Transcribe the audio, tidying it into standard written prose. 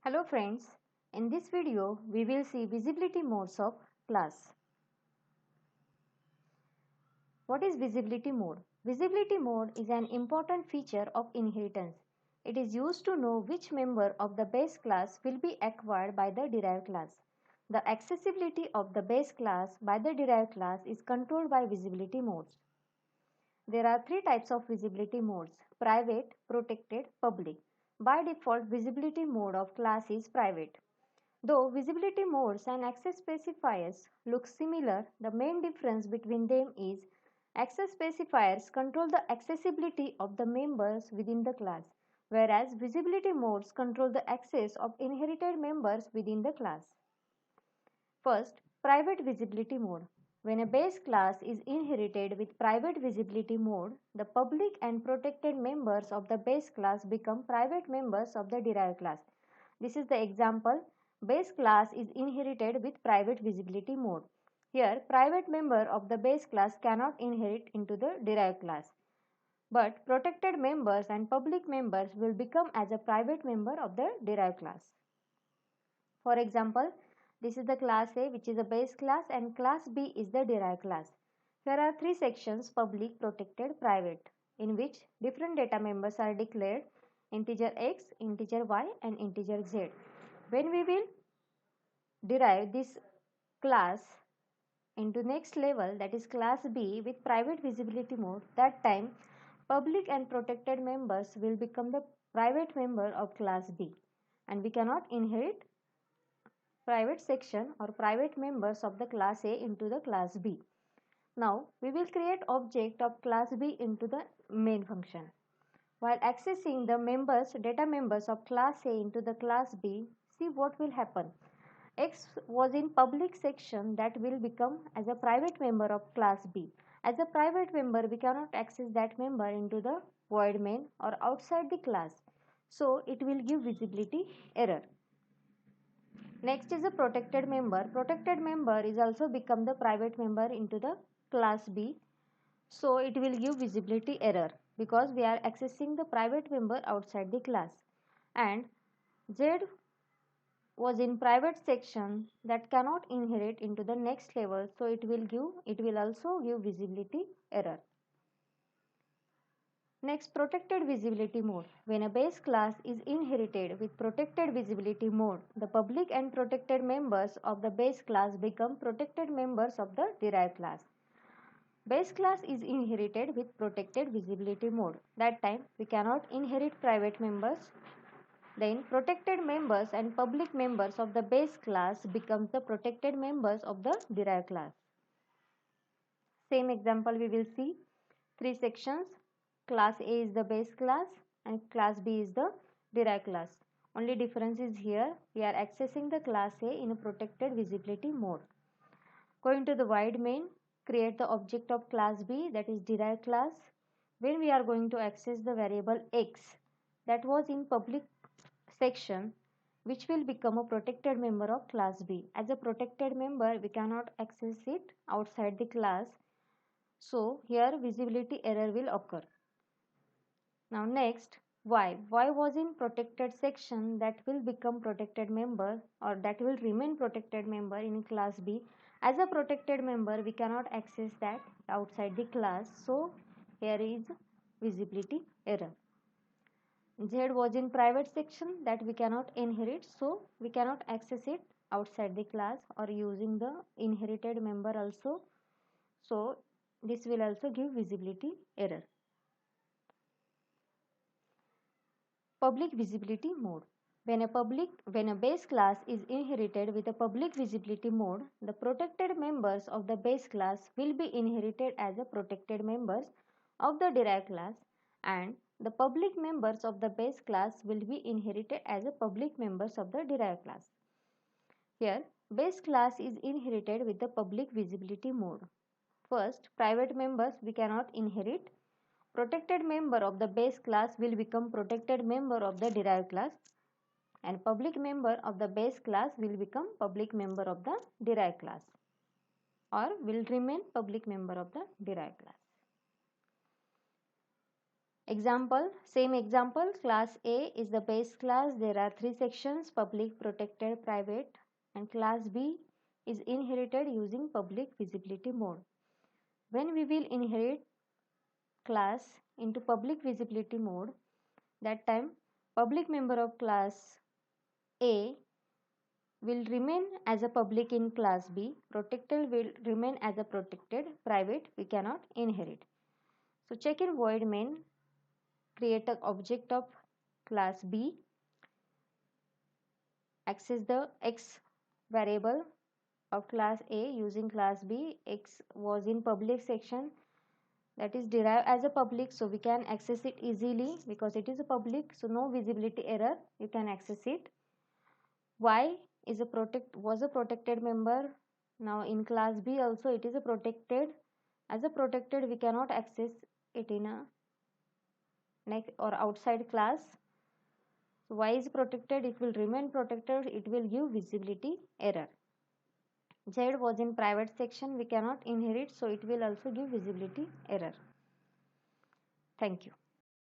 Hello friends, in this video we will see visibility modes of class. What is visibility mode? Visibility mode is an important feature of inheritance. It is used to know which member of the base class will be acquired by the derived class. The accessibility of the base class by the derived class is controlled by visibility modes. There are three types of visibility modes: private, protected, public. By default, visibility mode of class is private. Though visibility modes and access specifiers look similar, the main difference between them is access specifiers control the accessibility of the members within the class, whereas visibility modes control the access of inherited members within the class. First, private visibility mode. When a base class is inherited with private visibility mode, the public and protected members of the base class become private members of the derived class. This is the example. Base class is inherited with private visibility mode. Here, private member of the base class cannot inherit into the derived class. But protected members and public members will become as a private member of the derived class. For example, this is the class A, which is a base class, and class B is the derived class. There are three sections: public, protected, private, in which different data members are declared: integer x, integer y, and integer z. When we will derive this class into next level, that is class B with private visibility mode, that time public and protected members will become the private member of class B, and we cannot inherit private section or private members of the class A into the class B. Now we will create object of class B into the main function. While accessing the data members of class A into the class B, see what will happen. X was in public section, that will become as a private member of class B. As a private member, we cannot access that member into the void main or outside the class. So it will give visibility error. Next is a protected member. Protected member is also become the private member into the class B. So it will give visibility error because we are accessing the private member outside the class. And Z was in private section, that cannot inherit into the next level, so it will also give visibility error. Next, protected visibility mode. When a base class is inherited with protected visibility mode, the public and protected members of the base class become protected members of the derived class. Base class is inherited with protected visibility mode. That time we cannot inherit private members. Then protected members and public members of the base class becomes the protected members of the derived class. Same example we will see. Three sections. Class A is the base class and class B is the derived class. Only difference is here we are accessing the class A in a protected visibility mode. Going to the void main, create the object of class B, that is derived class. When we are going to access the variable x that was in public section, which will become a protected member of class B. As a protected member, we cannot access it outside the class. So here visibility error will occur. Now next, y was in protected section, that will become protected member or that will remain protected member in class B. As a protected member, we cannot access that outside the class, so here is visibility error. Z was in private section, that we cannot inherit, so we cannot access it outside the class or using the inherited member also, so this will also give visibility error. Public visibility mode. When a base class is inherited with a public visibility mode, the protected members of the base class will be inherited as a protected members of the derived class, and the public members of the base class will be inherited as a public members of the derived class. Here, base class is inherited with the public visibility mode. First, private members we cannot inherit. Protected member of the base class will become protected member of the derived class, and public member of the base class will become public member of the derived class or will remain public member of the derived class. Example, same example, class A is the base class. There are three sections: public, protected, private, and class B is inherited using public visibility mode. When we will inherit class into public visibility mode, that time public member of class A will remain as a public in class B, protected will remain as a protected, private we cannot inherit. So check in void main, create an object of class B, access the X variable of class A using class B. X was in public section, that is derived as a public, so we can access it easily because it is a public, so no visibility error, you can access it. Y is a was a protected member. Now in class B also it is a protected. As a protected we cannot access it in a next or outside class. So Y is protected, it will remain protected, it will give visibility error. Z was in private section, we cannot inherit, so it will also give visibility error. Thank you.